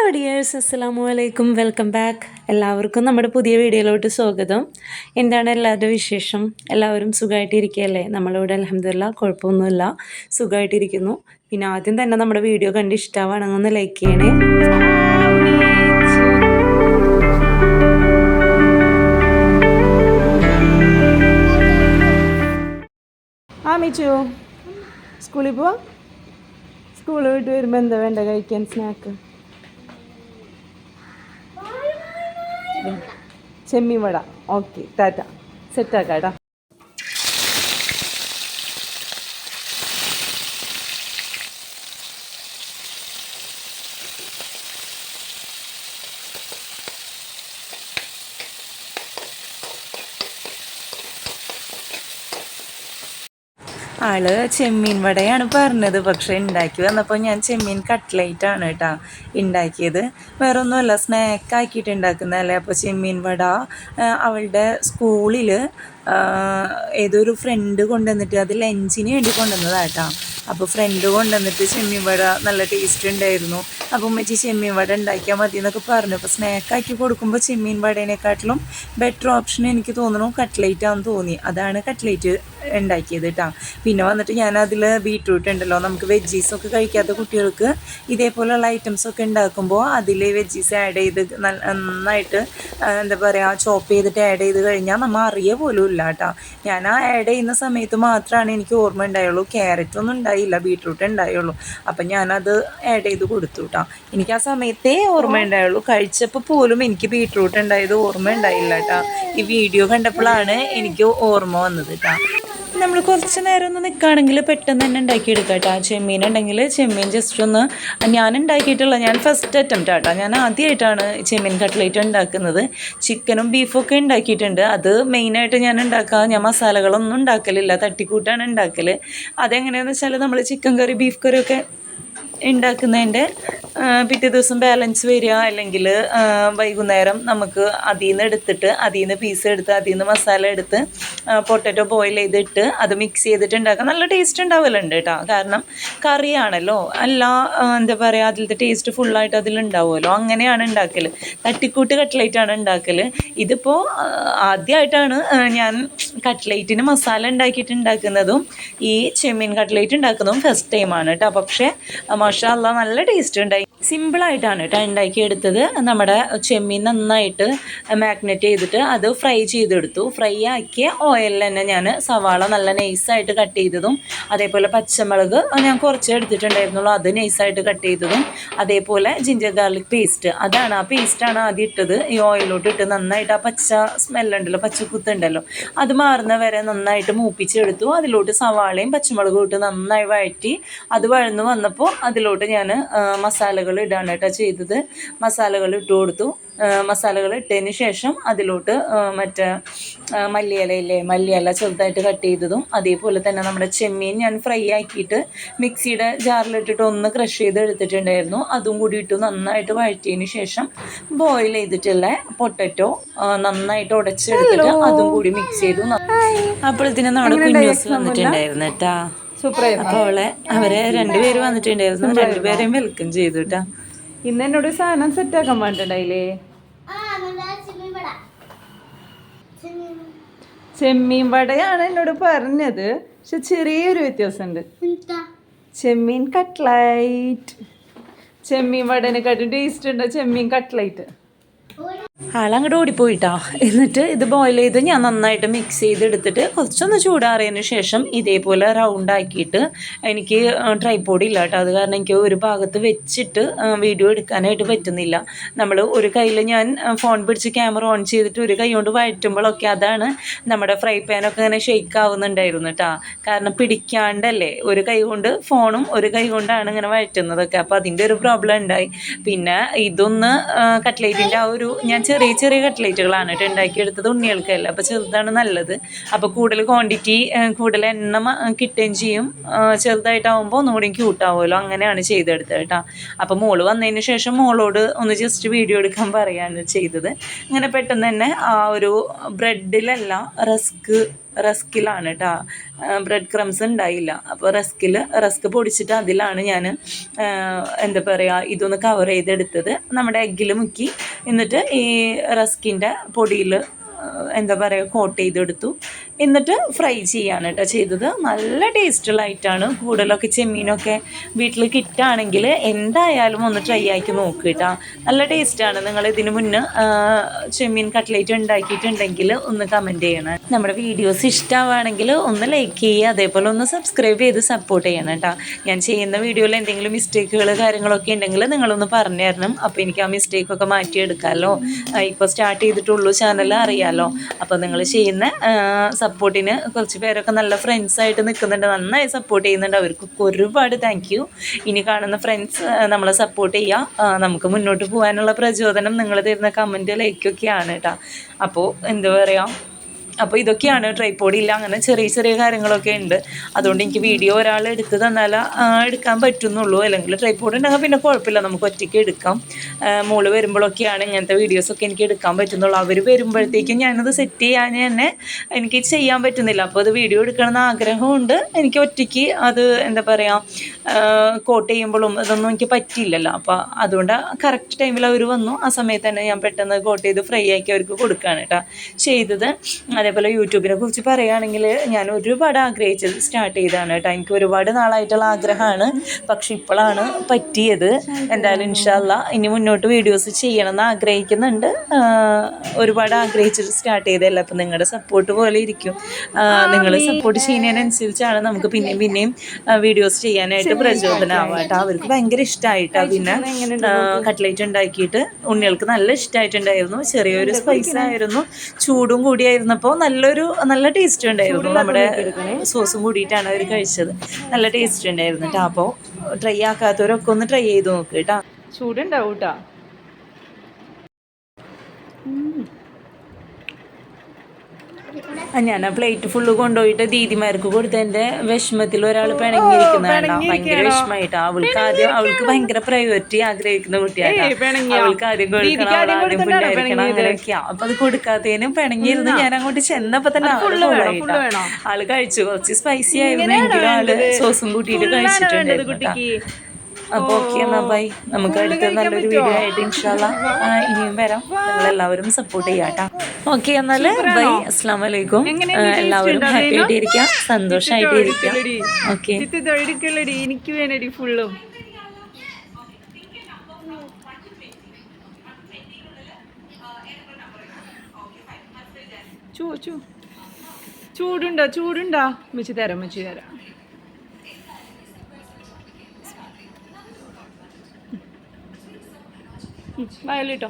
Hello dears, അസ്സലാമു അലൈക്കും. Welcome back. എല്ലാവർക്കും നമ്മുടെ പുതിയ വീഡിയോയിലോട്ട് സ്വാഗതം. എന്താണ് എല്ലാവരുടെ വിശേഷം? എല്ലാവരും സുഖമായിട്ടിരിക്കുകയല്ലേ? നമ്മളിവിടെ അൽഹംദുലില്ലാ കുഴപ്പമൊന്നുമില്ല, സുഖമായിട്ടിരിക്കുന്നു. പിന്നെ ആദ്യം തന്നെ നമ്മുടെ വീഡിയോ കണ്ട് ഇഷ്ടമാണെങ്കിൽ ഒന്ന് ലൈക്ക് ചെയ്യണേ. മിച്ചു സ്കൂളിൽ പോവാ? സ്കൂളിൽ വിട്ട് വരുമ്പോൾ എന്താ വേണ്ട കഴിക്കാൻ? സ്നാക്ക് ചെമ്മീൻ വട. ഓക്കെ, ടാറ്റ. സെറ്റാക്കാട്ടാ. ആള് ചെമ്മീൻ വടയാണ് പറഞ്ഞത്, പക്ഷെ ഉണ്ടാക്കി വന്നപ്പോൾ ഞാൻ ചെമ്മീൻ കട്ട്ലേറ്റാണ് കേട്ടോ ഉണ്ടാക്കിയത്. വേറൊന്നുമല്ല, സ്നാക്ക് ആക്കിയിട്ട് ഉണ്ടാക്കുന്നതല്ലേ. അപ്പോൾ ചെമ്മീൻ വട അവളുടെ സ്കൂളിൽ ഏതൊരു ഫ്രണ്ട് കൊണ്ടുവന്നിട്ട്, അത് ലഞ്ചിന് വേണ്ടി കൊണ്ടുവന്നതാട്ടോ. അപ്പോൾ ഫ്രണ്ട് കൊണ്ടുവന്നിട്ട് ചെമ്മീൻ വട നല്ല ടേസ്റ്റ് ഉണ്ടായിരുന്നു. അപ്പോൾ ഉമ്മച്ചി ചെമ്മീൻ വട ഉണ്ടാക്കിയാൽ മതി എന്നൊക്കെ പറഞ്ഞു. അപ്പോൾ സ്നാക്കാക്കി കൊടുക്കുമ്പോൾ ചെമ്മീൻ വടേനെക്കാട്ടിലും ബെറ്റർ ഓപ്ഷൻ എനിക്ക് തോന്നുന്നു കട്ട്ലേറ്റ് ആണെന്ന് തോന്നി. അതാണ് കട്ട്ലേറ്റ് ഉണ്ടാക്കിയത് കേട്ടോ. പിന്നെ വന്നിട്ട് ഞാൻ അതിൽ ബീട്രൂട്ട് ഉണ്ടല്ലോ, നമുക്ക് വെജീസൊക്കെ കഴിക്കാത്ത കുട്ടികൾക്ക് ഇതേപോലെയുള്ള ഐറ്റംസൊക്കെ ഉണ്ടാക്കുമ്പോൾ അതിൽ വെജീസ് ആഡ് ചെയ്ത് നന്നായിട്ട് എന്താ പറയുക, ചോപ്പ് ചെയ്തിട്ട് ആഡ് ചെയ്ത് കഴിഞ്ഞാൽ നമ്മൾ അറിയ പോലും ഇല്ല കേട്ടോ. ഞാൻ ആ ആഡ് ചെയ്യുന്ന സമയത്ത് മാത്രമാണ് എനിക്ക് ഓർമ്മ ഉണ്ടായുള്ളൂ, ക്യാരറ്റൊന്നും ഉണ്ടായില്ല, ബീട്രൂട്ട് ഉണ്ടായുള്ളൂ. അപ്പം ഞാനത് ആഡ് ചെയ്ത് കൊടുത്തു കേട്ടോ. എനിക്ക് ആ സമയത്തേ ഓർമ്മ ഉണ്ടായുള്ളൂ, കഴിച്ചപ്പോൾ പോലും എനിക്ക് ബീട്രൂട്ട് ഉണ്ടായത് ഓർമ്മ ഉണ്ടായില്ല കേട്ടോ. ഈ വീഡിയോ കണ്ടപ്പോഴാണ് എനിക്ക് ഓർമ്മ വന്നത് കേട്ടോ. നമ്മൾ കുറച്ച് നേരം ഒന്ന് നിൽക്കുകയാണെങ്കിൽ പെട്ടെന്ന് തന്നെ ഉണ്ടാക്കിയെടുക്കാം കേട്ടോ. ചെമ്മീൻ ഉണ്ടെങ്കിൽ ചെമ്മീൻ ജസ്റ്റ് ഒന്ന്, ഞാൻ ഉണ്ടാക്കിയിട്ടുള്ള, ഞാൻ ഫസ്റ്റ് അറ്റംപ്റ്റ് ആട്ടോ, ഞാൻ ആദ്യമായിട്ടാണ് ചെമ്മീൻ കട്ട്ലേറ്റ് ഉണ്ടാക്കുന്നത്. ചിക്കനും ബീഫൊക്കെ ഉണ്ടാക്കിയിട്ടുണ്ട്. അത് മെയിനായിട്ട് ഞാൻ ഞാൻ മസാലകളൊന്നും ഉണ്ടാക്കലില്ല, തട്ടിക്കൂട്ടാണ് ഉണ്ടാക്കൽ. അതെങ്ങനെയാണെന്ന് വെച്ചാൽ നമ്മൾ ചിക്കൻ കറി ബീഫ് കറിയൊക്കെ ഉണ്ടാക്കുന്നതിൻ്റെ പിറ്റേ ദിവസം ബാലൻസ് വരിക, അല്ലെങ്കിൽ വൈകുന്നേരം നമുക്ക് അതിൽ നിന്ന് എടുത്തിട്ട് അതിൽ നിന്ന് പീസ് എടുത്ത് അതിൽ നിന്ന് മസാല എടുത്ത് പൊട്ടറ്റോ ബോയിൽ ചെയ്തിട്ട് അത് മിക്സ് ചെയ്തിട്ട് ഉണ്ടാക്കാം. നല്ല ടേസ്റ്റ് ഉണ്ടാവലുണ്ട് കേട്ടോ. കാരണം കറിയാണല്ലോ, അല്ല എന്താ പറയുക, അതിലത്തെ ടേസ്റ്റ് ഫുള്ളായിട്ട് അതിലുണ്ടാവുമല്ലോ. അങ്ങനെയാണ് ഉണ്ടാക്കൽ. തട്ടിക്കൂട്ട് കട്ട്ലേറ്റാണ് ഉണ്ടാക്കൽ. ഇതിപ്പോൾ ആദ്യമായിട്ടാണ് ഞാൻ കട്ട്ലേറ്റിന് മസാല ഉണ്ടാക്കുന്നതും ഈ ചെമ്മീൻ കട്ട്ലേറ്റ് ഉണ്ടാക്കുന്നതും ഫസ്റ്റ് ടൈമാണ് കേട്ടോ. പക്ഷേ മാഷാ അല്ലാഹ് നല്ല ടേസ്റ്റ് ഉണ്ടായി. സിമ്പിളായിട്ടാണ് കേട്ടോ ഉണ്ടാക്കിയെടുത്തത്. നമ്മുടെ ചെമ്മീൻ നന്നായിട്ട് മാഗ്നേറ്റ് ചെയ്തിട്ട് അത് ഫ്രൈ ചെയ്തെടുത്തു. ഫ്രൈ ആക്കിയ ഓയിലിൽ തന്നെ ഞാൻ സവാള നല്ല നൈസായിട്ട് കട്ട് ചെയ്തതും, അതേപോലെ പച്ചമുളക് ഞാൻ കുറച്ച് എടുത്തിട്ടുണ്ടായിരുന്നുള്ളൂ, അത് നൈസായിട്ട് കട്ട് ചെയ്തതും, അതേപോലെ ജിഞ്ചർ ഗാർലിക് പേസ്റ്റ്, ആ പേസ്റ്റാണ് ആദ്യം ഇട്ടത്. ഈ ഓയിലോട്ട് ഇട്ട് നന്നായിട്ട് ആ പച്ച സ്മെല്ലുണ്ടല്ലോ, പച്ചക്കുത്തുണ്ടല്ലോ, അത് മാറുന്ന വരെ നന്നായിട്ട് മൂപ്പിച്ചെടുത്തു. അതിലോട്ട് സവാളയും പച്ചമുളകും ഇട്ട് നന്നായി വഴറ്റി അത് വഴന്നു വന്നപ്പോൾ അതിലോട്ട് ഞാൻ മസാലകൾ ഇടാണ് കേട്ടോ ചെയ്തത്. മസാലകൾ ഇട്ട് കൊടുത്തു. മസാലകൾ ഇട്ടതിന് ശേഷം അതിലോട്ട് മറ്റേ മല്ലിയില ചെറുതായിട്ട് കട്ട് ചെയ്തതും, അതേപോലെ തന്നെ നമ്മുടെ ചെമ്മീൻ ഞാൻ ഫ്രൈ ആക്കിയിട്ട് മിക്സിയുടെ ജാറിലിട്ടിട്ട് ഒന്ന് ക്രഷ് ചെയ്ത് എടുത്തിട്ടുണ്ടായിരുന്നു. അതും കൂടി ഇട്ട് നന്നായിട്ട് വഴറ്റിയതിന് ശേഷം ബോയിൽ ചെയ്തിട്ടുള്ള പൊട്ടറ്റോ നന്നായിട്ട് ഉടച്ചെടുത്തിട്ട് അതും കൂടി മിക്സ് ചെയ്തു. അപ്പോഴത്തേനും നമ്മുടെ കുഞ്ഞൂസ് വന്നിട്ടുണ്ടായിരുന്നു കേട്ടാ. അപ്പോൾ അവരെ രണ്ടുപേര് വന്നിട്ടുണ്ടായിരുന്നു, രണ്ടുപേരെയും വെൽക്കം ചെയ്തു കേട്ടാ. ഇന്ന് എന്നോട് സാധനം സെറ്റാക്കാൻ വേണ്ടിണ്ടായില്ലേ? ചെമ്മീൻ വടയാണ് എന്നോട് പറഞ്ഞത്, പക്ഷെ ചെറിയൊരു വ്യത്യാസമുണ്ട്. ചെമ്മീൻ കട്ട്ലൈറ്റ്. ചെമ്മീൻ വടനെക്കാട്ടും ടേസ്റ്റ് ഉണ്ട് ചെമ്മീൻ കട്ട്ലൈറ്റ്. ആളങ്ങോട്ട് ഓടിപ്പോയിട്ടാ. എന്നിട്ട് ഇത് ബോയിൽ ചെയ്ത് ഞാൻ നന്നായിട്ട് മിക്സ് ചെയ്തെടുത്തിട്ട് കുറച്ചൊന്ന് ചൂടാറിയതിന് ശേഷം ഇതേപോലെ റൗണ്ടാക്കിയിട്ട്, എനിക്ക് ട്രൈപോഡ് ഇല്ല കേട്ടോ, അത് കാരണം എനിക്ക് ഒരു ഭാഗത്ത് വെച്ചിട്ട് വീഡിയോ എടുക്കാനായിട്ട് പറ്റുന്നില്ല. നമ്മൾ ഒരു കയ്യിൽ ഞാൻ ഫോൺ പിടിച്ച് ക്യാമറ ഓൺ ചെയ്തിട്ട് ഒരു കൈ കൊണ്ട് വഴറ്റുമ്പോഴൊക്കെ അതാണ് നമ്മുടെ ഫ്രൈ പാനൊക്കെ ഇങ്ങനെ ഷെയ്ക്ക് ആവുന്നുണ്ടായിരുന്നു കേട്ടോ. കാരണം പിടിക്കാണ്ടല്ലേ, ഒരു കൈ കൊണ്ട് ഫോണും ഒരു കൈ കൊണ്ടാണ് ഇങ്ങനെ വഴറ്റുന്നതൊക്കെ. അപ്പോൾ അതിൻ്റെ ഒരു പ്രോബ്ലം ഉണ്ടായി. പിന്നെ ഇതൊന്ന് കട്ട്ലേറ്റിൻ്റെ ആ ഒരു, ഞാൻ ചെറിയ ചെറിയ കട്ട്ലേറ്റുകളാണ് കേട്ടോ ഉണ്ടാക്കിയെടുത്തത്. ഉണ്ണികൾക്കല്ല, അപ്പോൾ ചെറുതാണ് നല്ലത്. അപ്പോൾ കൂടുതൽ ക്വാണ്ടിറ്റി കൂടുതൽ എണ്ണ കിട്ടുകയും ചെയ്യും. ചെറുതായിട്ടാവുമ്പോൾ ഒന്നുകൂടി ക്യൂട്ടാവുമല്ലോ, അങ്ങനെയാണ് ചെയ്തെടുത്തത് കേട്ടോ. അപ്പോൾ മോള് വന്നതിന് ശേഷം മോളോട് ഒന്ന് ജസ്റ്റ് വീഡിയോ എടുക്കാൻ പറയുകയാണ് ചെയ്തത്. അങ്ങനെ പെട്ടെന്ന് തന്നെ ആ ഒരു ബ്രെഡിലല്ല റസ്കിലാണ് കേട്ടോ, ബ്രെഡ് ക്രംസ് ഉണ്ടായില്ല. അപ്പോൾ റസ്ക് പൊടിച്ചിട്ട് അതിലാണ് ഞാൻ എന്താ പറയുക ഇതൊന്ന് കവർ ചെയ്തെടുത്തത്. നമ്മുടെ എഗ്ഗിൽ മുക്കി എന്നിട്ട് ഈ റസ്കിൻ്റെ പൊടിയിൽ എന്താ പറയുക കോട്ട് ചെയ്തെടുത്തു. എന്നിട്ട് ഫ്രൈ ചെയ്യാണ് കേട്ടോ ചെയ്തത്. നല്ല ടേസ്റ്റുള്ളതായിട്ടാണ്. കൂടുതലൊക്കെ ചെമ്മീനൊക്കെ വീട്ടിൽ കിട്ടുകയാണെങ്കിൽ എന്തായാലും ഒന്ന് ട്രൈ ആക്കി നോക്കുക കേട്ടോ. നല്ല ടേസ്റ്റാണ്. നിങ്ങൾ ഇതിന് മുന്നേ ചെമ്മീൻ കട്ട്ലേറ്റ് ഉണ്ടാക്കിയിട്ടുണ്ടെങ്കിൽ ഒന്ന് കമൻറ്റ് ചെയ്യണം. നമ്മുടെ വീഡിയോസ് ഇഷ്ടമാവുകയാണെങ്കിൽ ഒന്ന് ലൈക്ക് ചെയ്യുക, അതേപോലെ ഒന്ന് സബ്സ്ക്രൈബ് ചെയ്ത് സപ്പോർട്ട് ചെയ്യണം കേട്ടോ. ഞാൻ ചെയ്യുന്ന വീഡിയോയിൽ എന്തെങ്കിലും മിസ്റ്റേക്കുകൾ കാര്യങ്ങളൊക്കെ ഉണ്ടെങ്കിൽ നിങ്ങളൊന്ന് പറഞ്ഞു തരണം. അപ്പോൾ എനിക്ക് ആ മിസ്റ്റേക്കൊക്കെ മാറ്റിയെടുക്കാമല്ലോ. ഇപ്പോൾ സ്റ്റാർട്ട് ചെയ്തിട്ടുള്ളൂ ചാനൽ, അറിയാമല്ലോ. അപ്പോൾ നിങ്ങൾ ചെയ്യുന്ന സപ്പോർട്ടിന് കുറച്ച് പേരൊക്കെ നല്ല ഫ്രണ്ട്സായിട്ട് നിൽക്കുന്നുണ്ട്, നന്നായി സപ്പോർട്ട് ചെയ്യുന്നുണ്ട്. അവർക്കൊക്കെ ഒരുപാട് താങ്ക് യു. ഇനി കാണുന്ന ഫ്രണ്ട്സ് നമ്മളെ സപ്പോർട്ട് ചെയ്യുക. നമുക്ക് മുന്നോട്ട് പോകാനുള്ള പ്രചോദനം നിങ്ങൾ തരുന്ന കമൻറ്റ് ലൈക്കൊക്കെയാണ് കേട്ടോ. അപ്പോൾ എന്താ പറയുക, അപ്പോൾ ഇതൊക്കെയാണ്. ട്രൈപോഡ് ഇല്ല, അങ്ങനെ ചെറിയ ചെറിയ കാര്യങ്ങളൊക്കെ ഉണ്ട്. അതുകൊണ്ട് എനിക്ക് വീഡിയോ ഒരാൾ എടുത്ത് തന്നാൽ എടുക്കാൻ പറ്റുന്നുള്ളൂ. അല്ലെങ്കിൽ ട്രൈപോഡ് ഉണ്ടെങ്കിൽ പിന്നെ കുഴപ്പമില്ല, നമുക്ക് ഒറ്റയ്ക്ക് എടുക്കാം. മോള് വരുമ്പോഴൊക്കെയാണ് ഇങ്ങനത്തെ വീഡിയോസൊക്കെ എനിക്ക് എടുക്കാൻ പറ്റുന്നുള്ളൂ. അവർ വരുമ്പോഴത്തേക്കും ഞാനത് സെറ്റ് ചെയ്യാൻ തന്നെ എനിക്ക് ചെയ്യാൻ പറ്റുന്നില്ല. അപ്പോൾ അത് വീഡിയോ എടുക്കണമെന്ന് ആഗ്രഹമുണ്ട്. എനിക്ക് ഒറ്റയ്ക്ക് അത് എന്താ പറയുക കോട്ട് ചെയ്യുമ്പോഴും അതൊന്നും എനിക്ക് പറ്റിയില്ലല്ലോ. അപ്പോൾ അതുകൊണ്ട് കറക്റ്റ് ടൈമിൽ അവർ വന്നു. ആ സമയത്ത് തന്നെ ഞാൻ പെട്ടെന്ന് കോട്ട് ചെയ്ത് ഫ്രൈ ആക്കി അവർക്ക് കൊടുക്കുകയാണ് കേട്ടോ ചെയ്തത്. അതേപോലെ യൂട്യൂബിനെ കുറിച്ച് പറയുകയാണെങ്കിൽ ഞാൻ ഒരുപാട് ആഗ്രഹിച്ചത് സ്റ്റാർട്ട് ചെയ്തതാണ് കേട്ടോ. എനിക്ക് ഒരുപാട് നാളായിട്ടുള്ള ആഗ്രഹമാണ്, പക്ഷെ ഇപ്പോഴാണ് പറ്റിയത്. എന്തായാലും ഇൻഷാ അല്ലാ ഇനി മുന്നോട്ട് വീഡിയോസ് ചെയ്യണമെന്ന് ആഗ്രഹിക്കുന്നുണ്ട്. ഒരുപാട് ആഗ്രഹിച്ചിട്ട് സ്റ്റാർട്ട് ചെയ്തതല്ല. അപ്പം നിങ്ങളുടെ സപ്പോർട്ട് പോലെ ഇരിക്കും. നിങ്ങൾ സപ്പോർട്ട് ചെയ്യുന്നതിനനുസരിച്ചാണ് നമുക്ക് പിന്നെയും പിന്നെയും വീഡിയോസ് ചെയ്യാനായിട്ട് പ്രചോദനമാവുക കേട്ടോ. അവർക്ക് ഭയങ്കര ഇഷ്ടമായിട്ടാണ്. പിന്നെ കട്ട്ലേറ്റ് ഉണ്ടാക്കിയിട്ട് ഉണ്ണികൾക്ക് നല്ല ഇഷ്ടമായിട്ടുണ്ടായിരുന്നു. ചെറിയൊരു സ്പൈസ് ആയിരുന്നു, ചൂടും കൂടിയായിരുന്നപ്പോൾ നല്ല ടേസ്റ്റ് ഉണ്ടായിരുന്നു. നമ്മുടെ സോസും കൂടിയിട്ടാണ് അവർ കഴിച്ചത്. നല്ല ടേസ്റ്റ് ഉണ്ടായിരുന്നു കേട്ടോ. അപ്പോൾ ട്രൈ ആക്കാത്തവരൊക്കെ ഒന്ന് ട്രൈ ചെയ്ത് നോക്ക് കേട്ടോ. ചൂടുണ്ടാവും കേട്ടോ. ഞാൻ ആ പ്ലേറ്റ് ഫുള്ള് കൊണ്ടുപോയിട്ട് ദീദിമാർക്ക് കൊടുത്തതിൻ്റെ വിഷമത്തിൽ ഒരാൾ പിണങ്ങിയിരിക്കുന്നതാണ്. ഭയങ്കര വിഷമമായിട്ടാ. അവൾക്ക് ഭയങ്കര പ്രയോറിറ്റി ആഗ്രഹിക്കുന്ന കുട്ടിയാണ്. അവൾക്ക് ആദ്യം കൊടുക്കണം, ആദ്യം പിണ്ടായിരിക്കണം, അങ്ങനെയൊക്കെയാ. അപ്പൊ അത് കൊടുക്കാത്തതിനും പിണങ്ങിയിരുന്നു. ഞാൻ അങ്ങോട്ട് ചെന്നപ്പോ തന്നെ ആള് കഴിച്ചു. കുറച്ച് സ്പൈസി ആയിരുന്നു എങ്കിലും ആള് സോസും കൂട്ടിയിട്ട് കഴിച്ചിട്ടുണ്ടായിരുന്നു. അപ്പോൾ ഓക്കെ, എന്നാൽ ബൈ. നമുക്ക് അടുത്ത നല്ലൊരു വീഡിയോ ആയിട്ട് ഇൻഷാല്ലാ ഇനിയും വരാം. നിങ്ങളെല്ലാവരും സപ്പോർട്ട് ചെയ്യാട്ടോ. ഓക്കെ, എന്നാൽ ബൈ. അസ്സലാമു അലൈക്കും. എല്ലാവരും ഹാപ്പി ആയിട്ടിരിക്കുക, സന്തോഷമായിട്ടിരിക്കുക. ഓക്കെ, എനിക്ക് വേണടി ഫുള്ളും. ചൂടുണ്ടോ? വെച്ച് തരാം. വയലിട്ടോ.